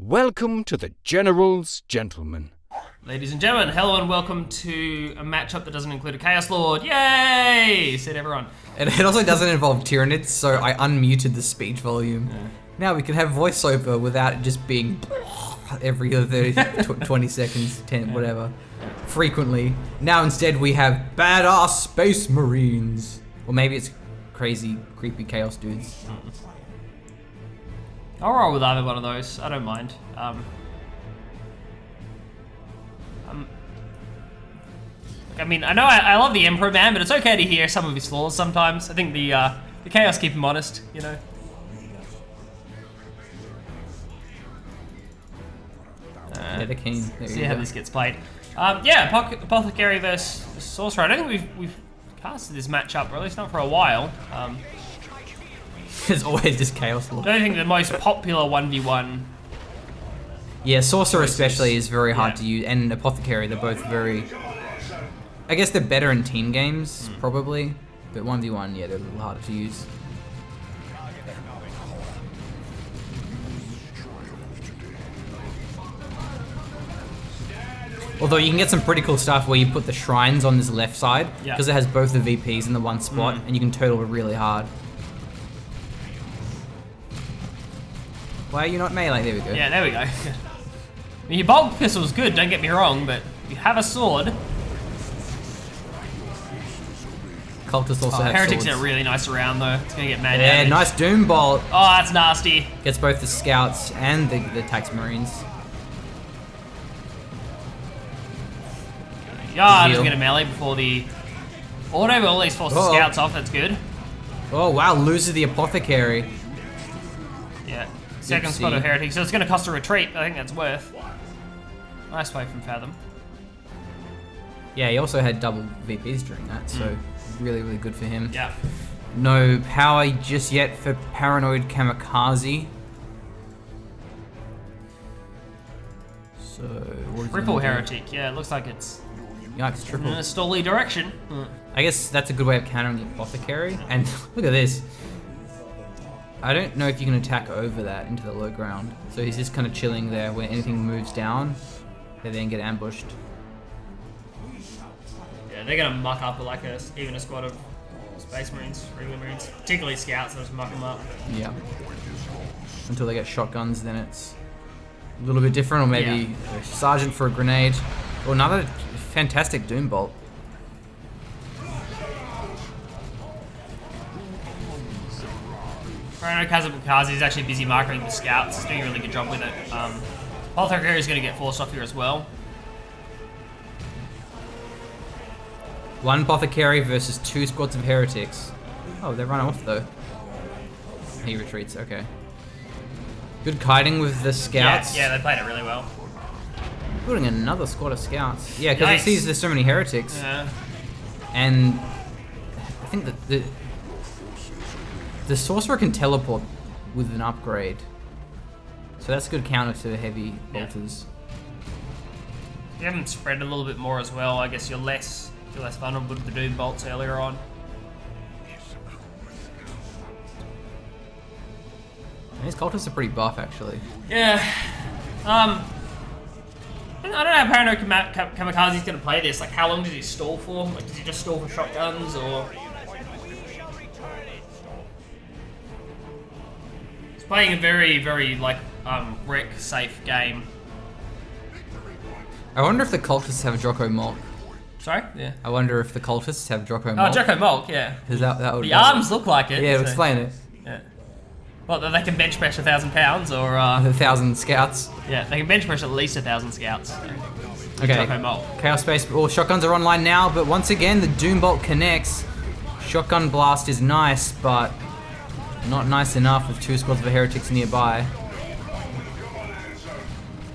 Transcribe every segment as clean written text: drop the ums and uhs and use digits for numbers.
Welcome to the General's Gentlemen. Ladies and gentlemen, hello and welcome to a matchup that doesn't include a Chaos Lord. Yay! Said everyone. It also doesn't involve Tyranids, so I unmuted the speech volume. Yeah. Now we can have voiceover without it just being every other 20 seconds, 10, whatever. Frequently. Now instead we have badass space marines. Or maybe it's crazy, creepy chaos dudes. I'll roll with either one of those. I don't mind. I mean, I know I love the Emperor Man, but it's okay to hear some of his flaws sometimes. I think the Chaos keep him honest, you know. Yeah, they're keen. There See you how go. this gets played. Yeah, Apothecary versus Sorcerer. I don't think we've casted this matchup, or at least not for a while. There's always just chaos lord. I don't think the most popular 1v1. Yeah, sorcerer especially is very hard Yeah. to use, and apothecary, they're both very... I guess they're better in team games, probably. But 1v1, yeah, they're a little harder to use. Although you can get some pretty cool stuff where you put the shrines on this left side, Yeah. because it has both the VPs in the one spot, and you can total it really hard. Why are you not melee? There we go. Yeah, there we go. I mean, your bulk pistol's good, don't get me wrong, but you have a sword. Cultists also have Heretic's swords. in a really nice round though. It's gonna get mad Yeah, damage. nice Doom Bolt. Oh, that's nasty. Gets both the scouts and the tax marines. Yeah, Heal. just get a melee before the auto, but at least force the Uh-oh. scouts off, that's good. Oh wow, loses the apothecary. Yeah. Second Oopsie. spot of Heretic, so it's gonna cost a retreat. I think that's worth. Nice play from Fathom. Yeah, he also had double VPs during that, so really, really good for him. Yeah. No power just yet for Paranoid-Kamikaze. So, what is he Triple gonna do? Heretic, yeah, it looks like it's Yikes, in triple. a stally direction. I guess that's a good way of countering the apothecary. And look at this. I don't know if you can attack over that into the low ground. So he's just kind of chilling there where anything moves down, they then get ambushed. Yeah, they're gonna muck up like even a squad of Space Marines, regular Marines, particularly Scouts, they'll just muck them up. Yeah. Until they get shotguns, then it's a little bit different, or maybe a sergeant for a grenade, or another fantastic Doom Bolt. ParanoidKamikaze is actually busy marking the Scouts. He's doing a really good job with it. Apothecary is going to get forced off here as well. One apothecary versus two squads of heretics. Oh, they run off though. He retreats, okay. Good kiting with the scouts. Yeah, they played it really well. Putting another squad of scouts. Yeah, because Nice. he sees there's so many heretics. Yeah. And I think that the sorcerer can teleport with an upgrade. So that's a good counter to heavy bolters. You haven't spread a little bit more as well. I guess you're less vulnerable to the Doom Bolts earlier on. And his cultists are pretty buff actually. Yeah. I don't know how Paranoid Kamikaze is going to play this. Like, how long does he stall for? Like, does he just stall for shotguns, or... He's playing a very, very, like, wreck-safe game. I wonder if the cultists have Jocko Molk. Sorry? Yeah. I wonder if the cultists have Jocko Oh, Molk. Jocko Molk, yeah. Because that would The arms look like it. Yeah, so- explain it. Yeah. Well, that they can bench press 1,000 pounds, or... 1,000 scouts. yeah, they can bench press at least 1,000 scouts. Okay. Jocko Molk. Chaos Space, well, shotguns are online now, but once again, the Doom Bolt connects. Shotgun Blast is nice, but not nice enough with two squads of heretics nearby.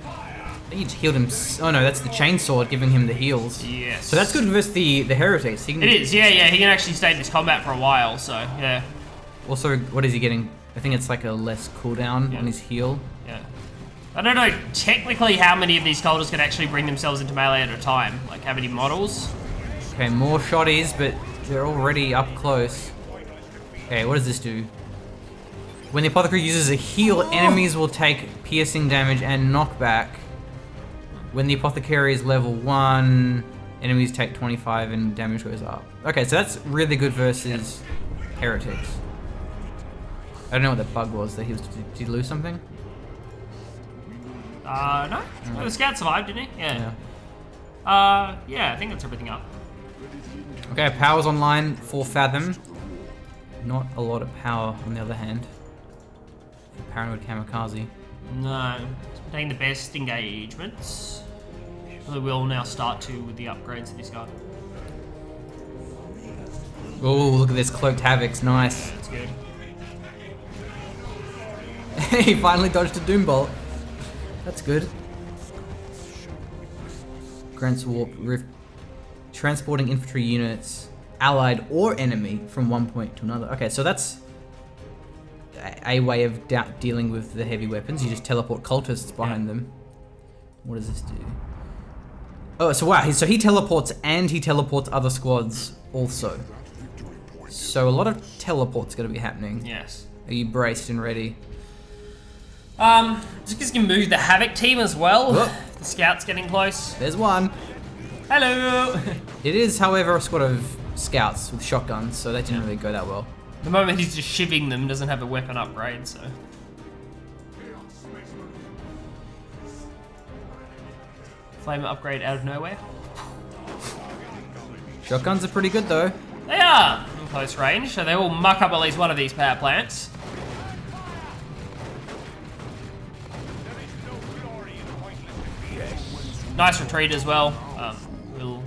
I think he healed him. Oh no, that's the chainsword giving him the heals. Yes. So that's good versus the heretics. He can, It is, yeah, he can actually stay in this combat for a while, so, yeah. Also, what is he getting? I think it's like a less cooldown Yeah. on his heal. Yeah. I don't know technically how many of these cultists can actually bring themselves into melee at a time. Like, how many models? Okay, more shotties, but they're already up close. Okay, what does this do? When the Apothecary uses a heal, enemies will take piercing damage and knockback. When the Apothecary is level 1, enemies take 25 and damage goes up. Okay, so that's really good versus heretics. I don't know what that bug was that he was. Did he lose something? No. The scout survived, didn't he? Yeah. Yeah, I think that's everything up. Okay, power's online for Fathom. Not a lot of power on the other hand. For ParanoidKamikaze. No. It's taking the best engagements. We will now start to with the upgrades that he's got. Oh, look at this cloaked Havoc's nice. That's good. He finally dodged a Doom Bolt. That's good. Grants Warp Rift. Transporting infantry units, allied or enemy, from one point to another. Okay, so that's a way of dealing with the heavy weapons. You just teleport cultists behind them. What does this do? Oh, so wow, so he teleports and he teleports other squads also. So a lot of teleports gonna be happening. Yes. Are you braced and ready? Just gonna move the Havoc team as well. Whoop. The scout's getting close. There's one. Hello! It is, however, a squad of scouts with shotguns, so that didn't really go that well. The moment he's just shivving them, doesn't have a weapon upgrade, so. Flame upgrade out of nowhere. Shotguns are pretty good though. They are in close range, so they will muck up at least one of these power plants. Nice retreat as well. We'll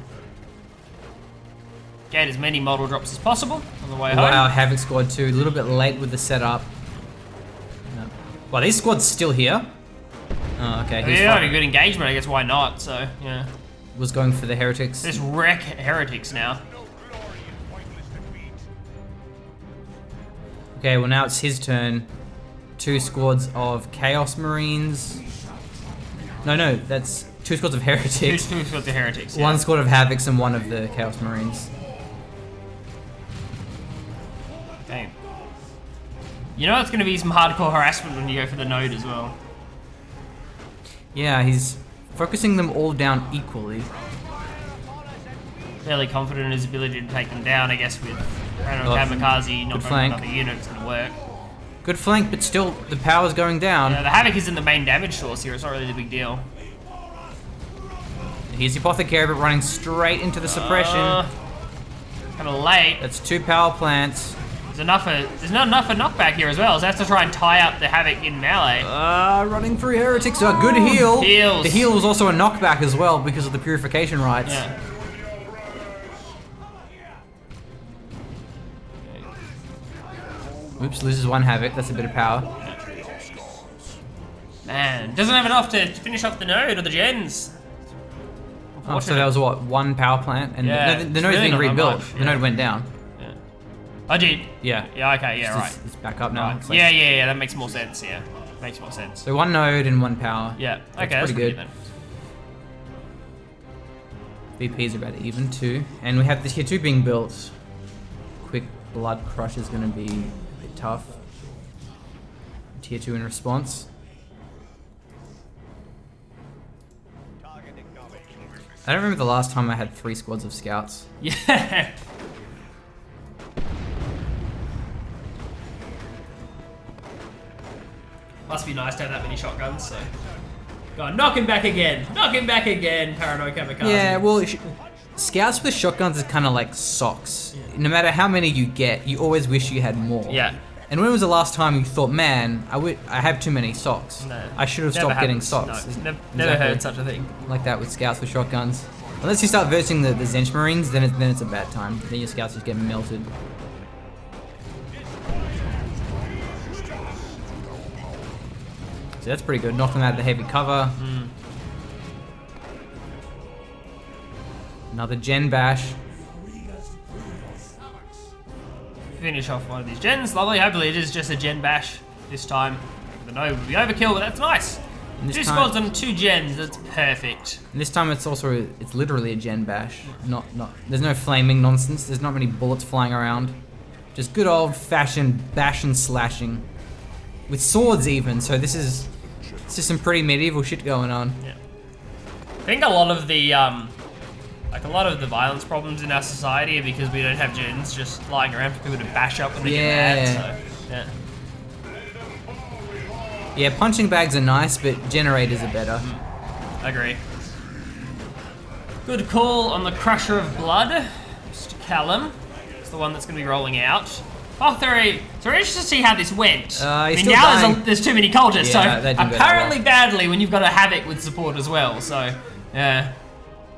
get as many model drops as possible on the way home. Wow, Havoc squad too. A little bit late with the setup. No. Well, these squad's still here. Oh, okay. Yeah, having a good engagement, I guess why not, so, yeah. Was going for the heretics. Just wreck heretics now. Okay, well now it's his turn. 2 squads of Chaos Marines. No, that's 2 squads of heretics. Two squads of heretics, yeah. 1 squad of Havocs and 1 of the Chaos Marines. Damn. You know it's going to be some hardcore harassment when you go for the node as well. Yeah, he's focusing them all down equally. Fairly confident in his ability to take them down, I guess, with ParanoidKamikaze not going another unit, it's going to work. Good flank, but still, the power's going down. Yeah, the Havoc isn't the main damage source here, it's not really the big deal. Here's the Apothecary, but running straight into the suppression. Kind of late. That's 2 power plants. There's not enough for knockback here as well, so that's to try and tie up the Havoc in melee. Running through heretics, a good heal. Heals. The heal was also a knockback as well because of the purification rites. Yeah. Oops, loses 1 Havoc, that's a bit of power. Man, doesn't have enough to finish off the node or the gens. Oh, so that was what, 1 power plant? And Yeah, the node's really being not that rebuilt. much, The node went down. Yeah. I did. Yeah. Yeah, okay, yeah, right. It's back up now. Right. It's like- Yeah, that makes more sense, yeah. Makes more sense. So 1 node and 1 power. Yeah, okay, that's pretty good. then. VPs are about even too. And we have this here 2 being built. Quick blood crush is going to be a bit tough. Tier 2 in response. I don't remember the last time I had 3 squads of scouts. Yeah. Must be nice to have that many shotguns, so. Go on, knock him back again. Knock him back again, ParanoidKamikaze. Yeah, well, scouts with shotguns is kind of like socks. Yeah. No matter how many you get, you always wish you had more. Yeah. And when was the last time you thought, man, I have too many socks. No, I should have stopped getting socks. No, never heard such a thing. Like that with scouts with shotguns. Unless you start versing the Zench Marines, then it's a bad time. Then your scouts just get melted. So that's pretty good. Knock them out of the heavy cover. Another gen bash. Finish off one of these gens. Lovely. Hopefully it is just a gen bash this time. The node would be overkill, but that's nice. 2 squads on 2 gens. That's perfect. And this time it's literally a gen bash. Not there's no flaming nonsense. There's not many bullets flying around. Just good old fashioned bash and slashing. with swords even. So this is some pretty medieval shit going on. Yeah. I think a lot of the violence problems in our society are because we don't have gens just lying around for people to bash up when they get mad. So, yeah. Yeah, punching bags are nice, but generators are better. I agree. Good call on the Crusher of Blood, Mr. Callum. It's the one that's going to be rolling out. So we're interested to see how this went. I mean, now there's too many cultists, yeah, so apparently badly when you've got a Havoc with support as well, so, yeah.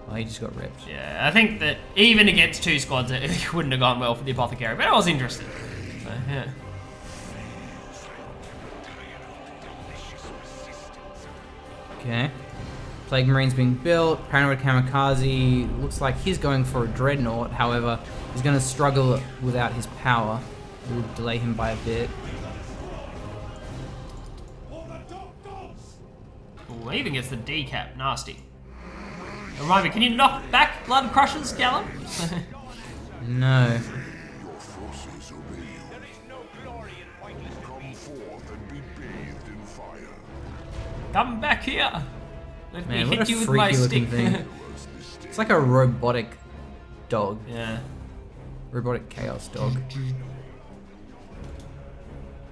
Oh, he just got ripped. Yeah, I think that even against 2 squads, it wouldn't have gone well for the Apothecary, but I was interested. So, yeah. Okay. Plague Marine's being built. ParanoidKamikaze looks like he's going for a Dreadnought. However, he's going to struggle without his power. It will delay him by a bit. Ooh, even gets the decap. Nasty. Remind me, can you knock back Blood Crushers, Callum? No. Come back here. Let me Man, what hit a you with my freaky looking stick. thing. It's like a robotic dog. Yeah. Robotic chaos dog.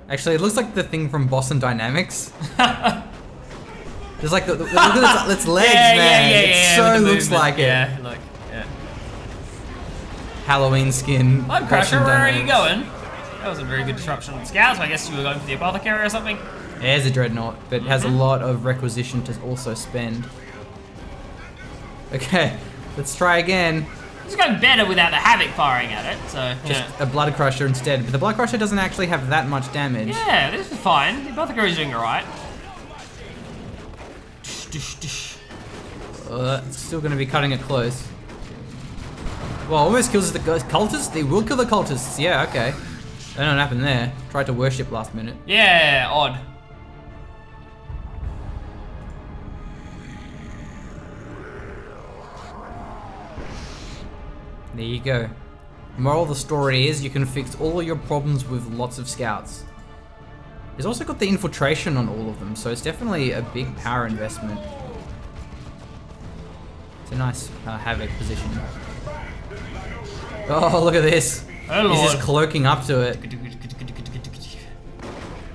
Actually, it looks like the thing from Boston Dynamics. There's like look at its legs, man. It so looks like it. Yeah. Halloween skin. I'm Crusher, where are you going? That was a very good disruption on the scouts. I guess you were going for the Apothecary or something. It is a Dreadnought, but it has a lot of requisition to also spend. Okay, let's try again. It's going better without the Havoc firing at it, so... Just a Blood Crusher instead, but the Blood Crusher doesn't actually have that much damage. Yeah, this is fine. The Apothecary's doing alright. It's still going to be cutting it close. Well, almost kills the cultists. They will kill the cultists. Yeah, okay. Don't know what happened there. Tried to worship last minute. Yeah, odd. There you go. Moral of the story is you can fix all your problems with lots of scouts. He's also got the infiltration on all of them, so it's definitely a big power investment. It's a nice Havoc position. Oh, look at this. Oh, He's Lord. just cloaking up to it.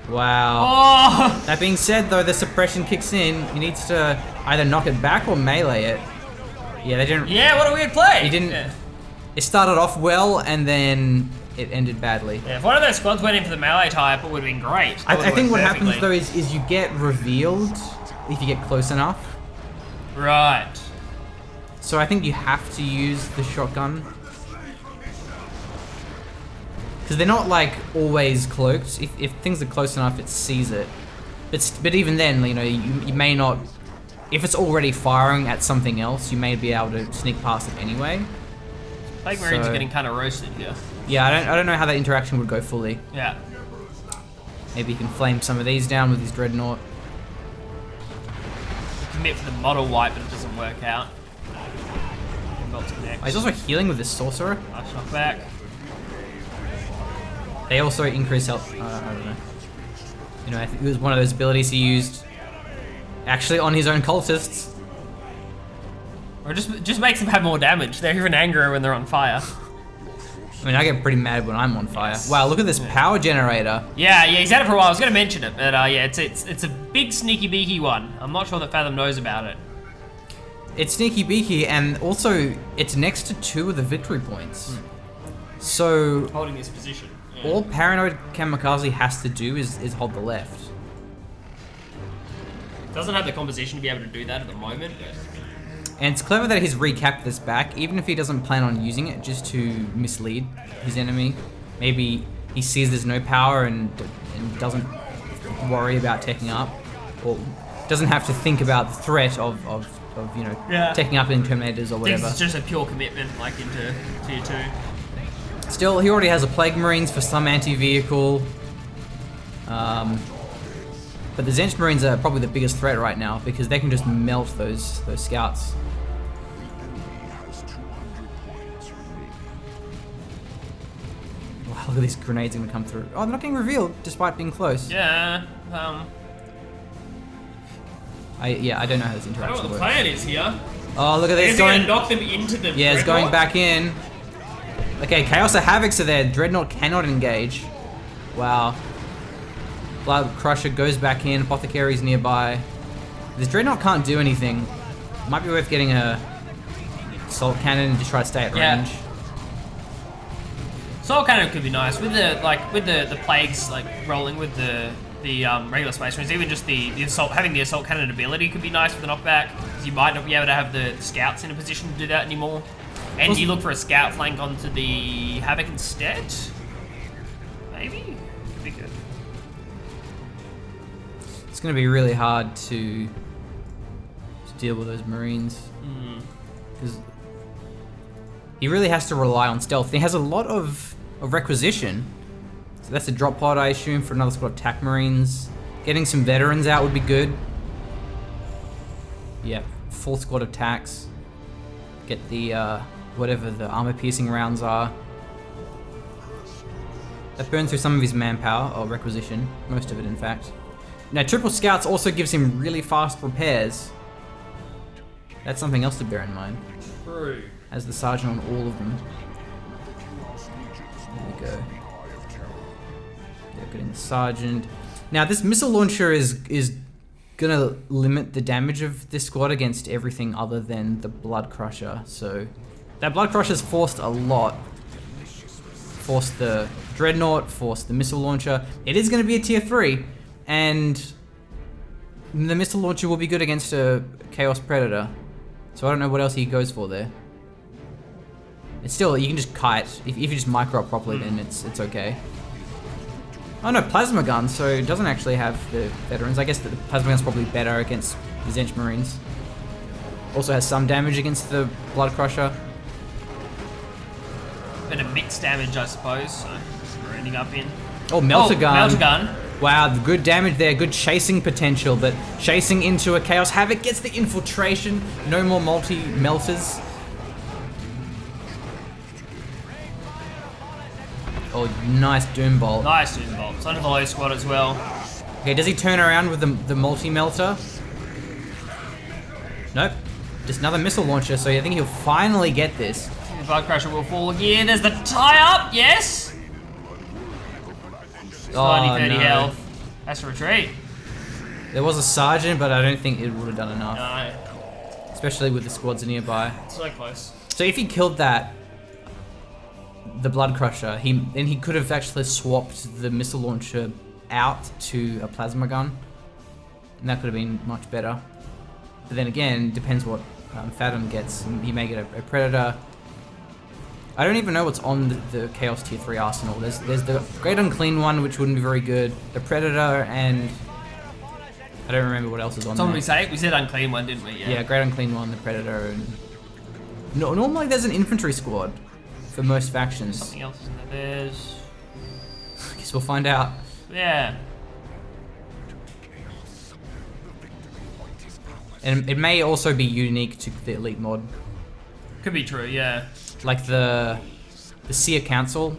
Wow. Oh! That being said, though, the suppression kicks in. He needs to either knock it back or melee it. Yeah, they didn't. Yeah, what a weird play. He didn't. Yeah. It started off well, and then it ended badly. Yeah, if one of those squads went in for the melee tie-up, it would have been great. I think what happens, though, is you get revealed if you get close enough. Right. So I think you have to use the shotgun. Because they're not, like, always cloaked. If things are close enough, it sees it. But even then, you know, you may not... If it's already firing at something else, you may be able to sneak past it anyway. Plague Marines are getting kind of roasted here. Yeah, I don't know how that interaction would go fully. Yeah. Maybe you can flame some of these down with his Dreadnought. Commit for the model wipe, but it doesn't work out. Oh, he's also healing with his Sorcerer. Nice knockback. They also increase health. I don't know. You know, I think it was one of those abilities he used actually on his own cultists. Or just makes them have more damage. They're even angrier when they're on fire. I mean, I get pretty mad when I'm on fire. Yes. Wow, look at this power generator. Yeah, he's had it for a while. I was going to mention it, but yeah, it's a big sneaky beaky one. I'm not sure that Fathom knows about it. It's sneaky beaky, and also it's next to 2 of the victory points. So Holding this position. Yeah. all ParanoidKamikaze has to do is hold the left. Doesn't have the composition to be able to do that at the moment, but... And it's clever that he's recapped this back, even if he doesn't plan on using it, just to mislead his enemy. Maybe he sees there's no power and doesn't worry about taking up, or doesn't have to think about the threat of you know, taking up in Terminators or whatever. It's just a pure commitment, like into tier 2. Still, he already has a Plague Marines for some anti-vehicle. But the Zench Marines are probably the biggest threat right now because they can just melt those scouts. Wow, Look at these grenades gonna come through. Oh, they're not getting revealed despite being close. Yeah. I don't know how this I don't know interaction what the works. plan is here. Oh, look at this. Is he gonna knock them into the Yeah, it's going Dreadnought? back in. Okay, Chaos and Havocs are there. Dreadnought cannot engage. Wow. Blood Crusher goes back in. Apothecary's nearby. This Dreadnought can't do anything. Might be worth getting a Assault Cannon and just try to stay at range. Soul Cannon could be nice with the plagues like rolling with the regular Space Marines. Even just the assault, having the Assault Cannon ability could be nice for the knockback, because you might not be able to have the scouts in a position to do that anymore. And you look for a scout flank onto the Havoc instead. Maybe could be good. It's going to be really hard to deal with those Marines. Because he really has to rely on stealth. He has a lot of requisition. So that's a drop pod, I assume, for another squad of attack Marines. Getting some veterans out would be good. Yeah, full squad of attacks. Get the, whatever the armor-piercing rounds are. That burns through some of his manpower, or requisition. Most of it, in fact. Now, triple scouts also gives him really fast repairs. That's something else to bear in mind. True. Has the sergeant on all of them. There we go. Yeah, getting the sergeant. Now, this missile launcher is gonna limit the damage of this squad against everything other than the Blood Crusher. So that Blood Crusher's forced a lot. Forced the Dreadnought, forced the missile launcher. It is gonna be a tier 3, and the missile launcher will be good against a Chaos Predator. So I don't know what else he goes for there. It's still, you can just kite. If you just micro up properly, then it's okay. Oh no, Plasma Gun, so it doesn't actually have the veterans. I guess the Plasma Gun's probably better against the Zench Marines. Also has some damage against the Blood Crusher. Bit of mixed damage, I suppose, so we're ending up in. Oh, Melter Gun. Melter Gun. Wow, good damage there, good chasing potential, but chasing into a Chaos Havoc gets the infiltration. No more multi-melters. Oh, nice Doom Bolt. Nice Doom Bolt. It's under the low squad as well. Okay, does he turn around with the multi-melter? Nope. Just another missile launcher, so I think he'll finally get this. The Blood Crusher will fall again. There's the tie-up, yes! 30 no. health. That's a retreat. There was a sergeant, but I don't think it would have done enough. No. Especially with the squads nearby. So close. So if he killed that, the Blood Crusher, then he could have actually swapped the missile launcher out to a plasma gun, and that could have been much better. But then again, depends what Fathom gets. He may get a Predator. I don't even know what's on the Chaos Tier 3 arsenal. There's the Great Unclean one, which wouldn't be very good. The Predator, and I don't remember what else is on What did there. we say? We said Unclean one, didn't we? Yeah, Great Unclean one, the Predator, and normally there's an infantry squad for most factions. Something else isn't there. There's... I guess we'll find out. Yeah. And it may also be unique to the Elite mod. Could be true, yeah. Like the Seer Council,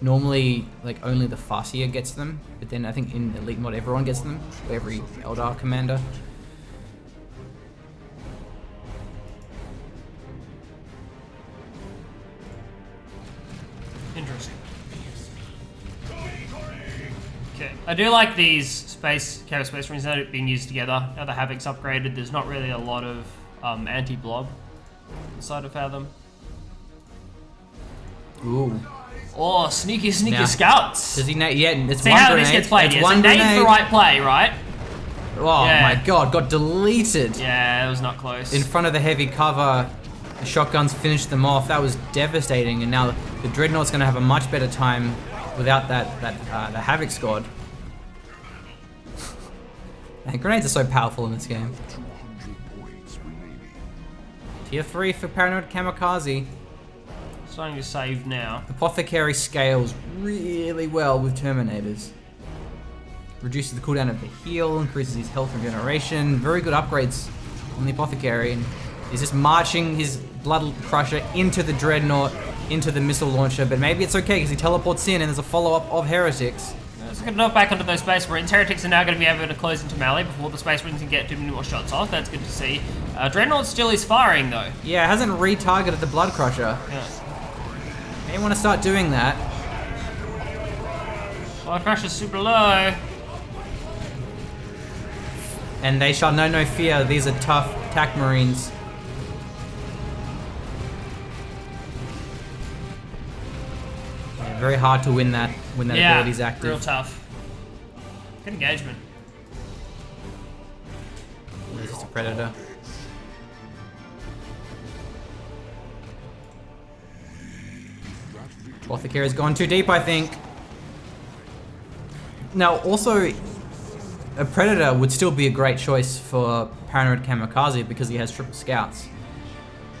normally like only the Farseer gets them, but then I think in Elite mod everyone gets them, every Eldar commander. Interesting. Okay. I do like these Chaos Space Marines that are being used together. Now the Havoc's upgraded, there's not really a lot of anti-blob inside of Fathom. Ooh. Oh, sneaky Now, scouts. Does he nade? Yeah, it's See one how grenade. this gets played. It's Yeah, one so nade's grenade. the right play, right? Oh Yeah. my god, got deleted. Yeah, it was not close. In front of the heavy cover, the shotguns finished them off. That was devastating, and now the Dreadnought's gonna have a much better time without the Havoc squad. Man, grenades are so powerful in this game. Tier 3 for ParanoidKamikaze. Starting to save now. Apothecary scales really well with Terminators. Reduces the cooldown of the heal, increases his health regeneration. Very good upgrades on the Apothecary. And he's just marching his Blood Crusher into the Dreadnought. into the missile launcher, but maybe it's okay because he teleports in and there's a follow-up of Heretics. Let's get knocked back onto those Space Marines. Heretics are now going to be able to close into melee before the Space Marines can get too many more shots off. That's good to see. Dreadnought still is firing though. Yeah, it hasn't retargeted the Blood Crusher. Yeah. May want to start doing that. Blood Crusher's super low. And they shall know no fear. These are tough attack Marines. Yeah, very hard to win that when that ability's active. Real tough. Good engagement. He's just a Predator. Apothecary's gone too deep, I think. Now, also, a Predator would still be a great choice for ParanoidKamikaze because he has triple scouts.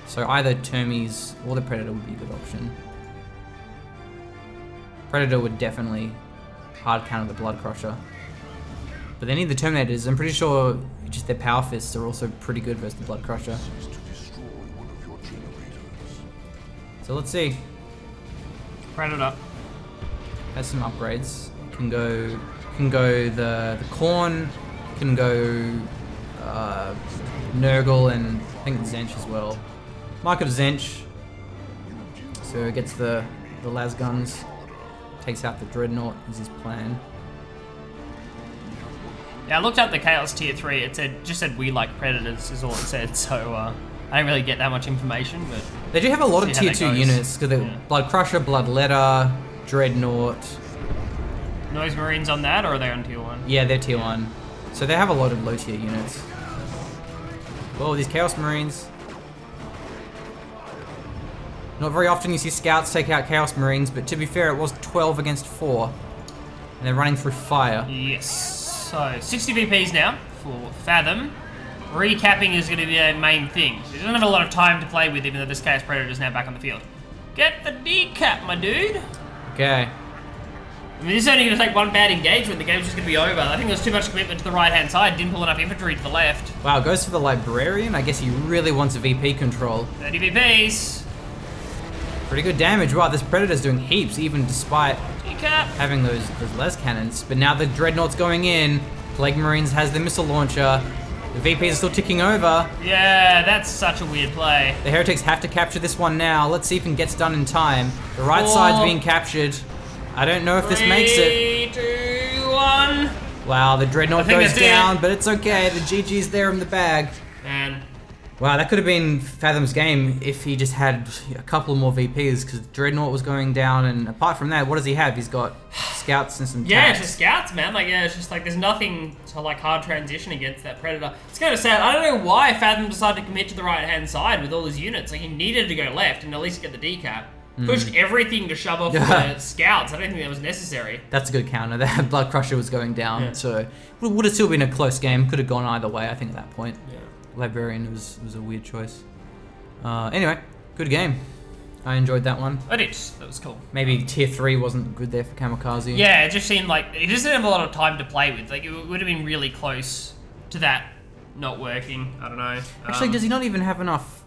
So either Termes or the Predator would be a good option. Predator would definitely hard counter the Blood Crusher. But they need the Terminators. I'm pretty sure just their Power Fists are also pretty good versus the Blood Crusher. So let's see. Predator Has some upgrades. Can go the Khorne, can go Nurgle, and I think Zench as well. Mark of Zench. So it gets the las guns, takes out the Dreadnought is his plan. Yeah, I looked up the Chaos Tier 3. It just said we like Predators is all it said. So I didn't really get that much information, but They do have a lot of see how tier that 2 goes. units because the Blood Crusher, Bloodletter, Dreadnought. Noise Marines on that, or are they on Tier 1? Yeah, they're tier 1. So they have a lot of low tier units. Whoa, these Chaos Marines. Not very often you see scouts take out Chaos Marines, but to be fair, it was 12 against 4. And they're running through fire. Yes. So 60 VPs now for Fathom. Recapping is going to be a main thing. He doesn't have a lot of time to play with, even though this Chaos Predator is now back on the field. Get the decap, my dude. Okay. I mean, this is only going to take one bad engagement. The game's just going to be over. I think there's too much commitment to the right-hand side. Didn't pull enough infantry to the left. Wow, goes for the Librarian. I guess he really wants a VP control. 30 VPs. Pretty good damage. Wow, this Predator's doing heaps, even despite Decap. having those les cannons. But now the Dreadnought's going in. Plague Marines has the missile launcher. The VPs are still ticking over. Yeah, that's such a weird play. The Heretics have to capture this one now. Let's see if it gets done in time. The right 4. side's being captured. I don't know if this makes it. 3, 2, 1. Wow, the Dreadnought I think goes that's down, it. but it's okay. The GG's there in the bag. Man. Wow, that could have been Fathom's game if he just had a couple more VPs, because Dreadnought was going down, and apart from that, what does he have? He's got scouts and some Yeah, tanks. it's just scouts, man. Like, yeah, it's just like there's nothing to like hard transition against that Predator. It's kind of sad. I don't know why Fathom decided to commit to the right-hand side with all his units. Like, he needed to go left and at least get the decap. Pushed everything to shove off the scouts. I don't think that was necessary. That's a good counter. That Blood Crusher was going down, Yeah. so it would have still been a close game. Could have gone either way, I think, at that point. Yeah. Librarian was a weird choice. Anyway, good game. I enjoyed that one. I did. That was cool. Maybe tier 3 wasn't good there for Kamikaze. Yeah, it just seemed like he just didn't have a lot of time to play with. Like, it would have been really close to that not working. I don't know. Actually, does he not even have enough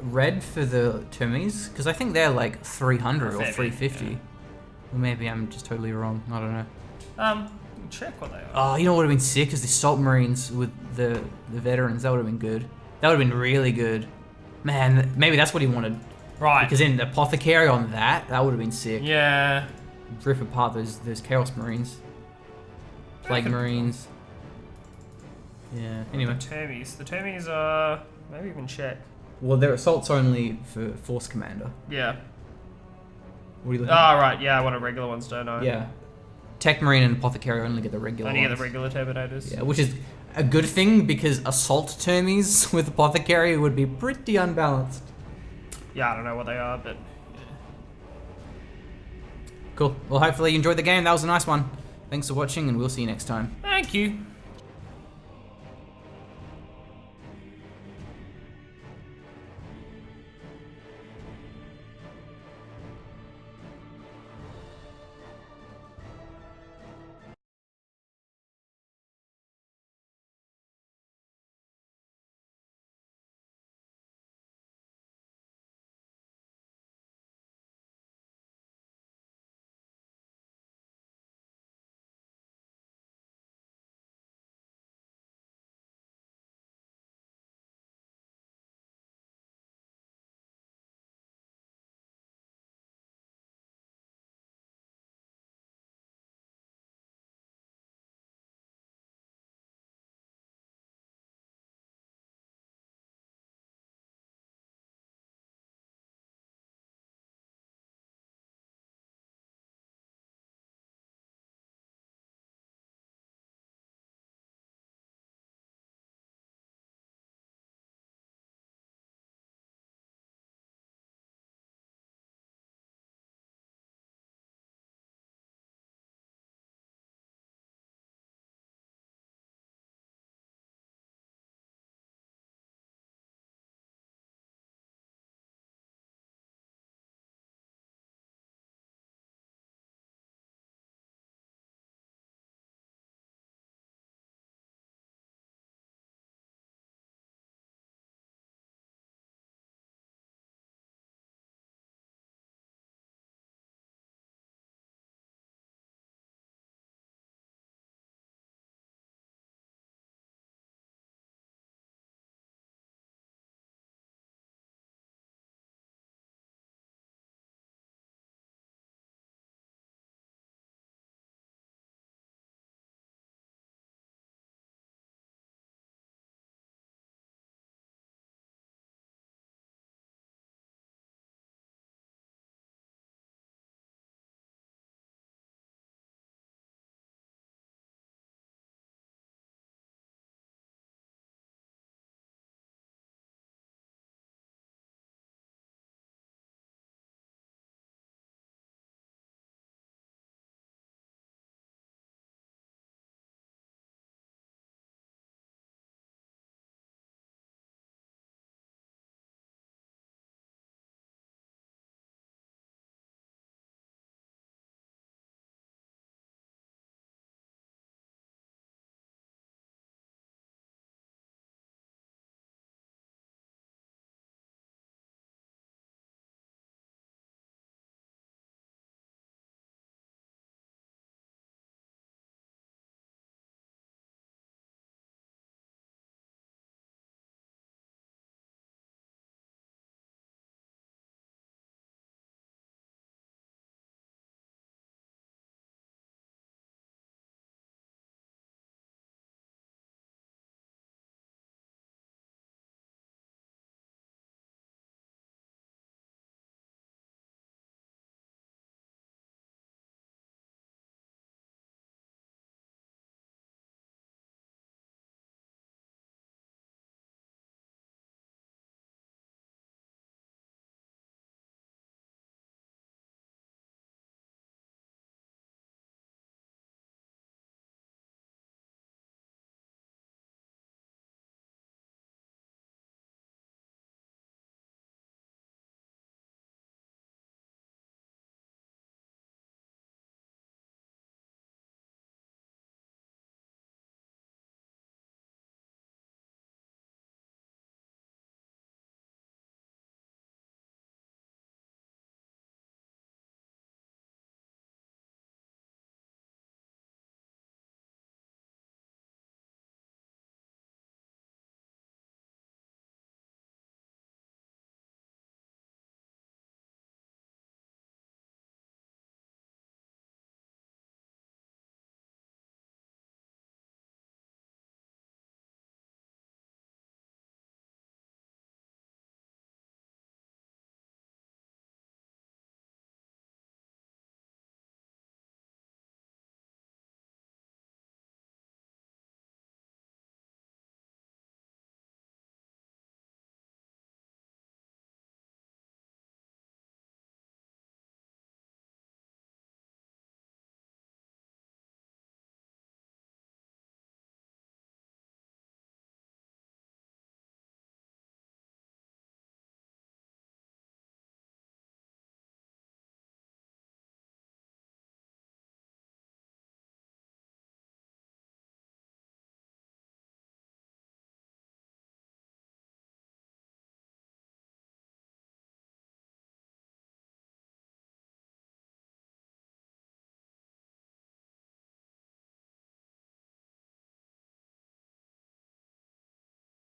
red for the Termes? Because I think they're like 300 or Fair bit, 350. yeah. Or maybe I'm just totally wrong. I don't know. Check what they are. Oh, you know what would have been sick is the Salt Marines with the veterans. That would have been good. That would have been really good. Man, maybe that's what he wanted. Right. Because then the Apothecary on that would have been sick. Yeah. Rip apart those Chaos Marines. Plague Marines. Yeah, anyway. The Termes are maybe even check. Well, their assault's only for Force Commander. Yeah. What are you Oh, looking at? right. Yeah, I want a regular ones, don't I? Yeah. Tech Marine and Apothecary only get the regular Only get the ones. regular Terminators. Yeah, which is a good thing because Assault Termes with Apothecary would be pretty unbalanced. Yeah, I don't know what they are, but Cool. Well, hopefully you enjoyed the game. That was a nice one. Thanks for watching, and we'll see you next time. thank you.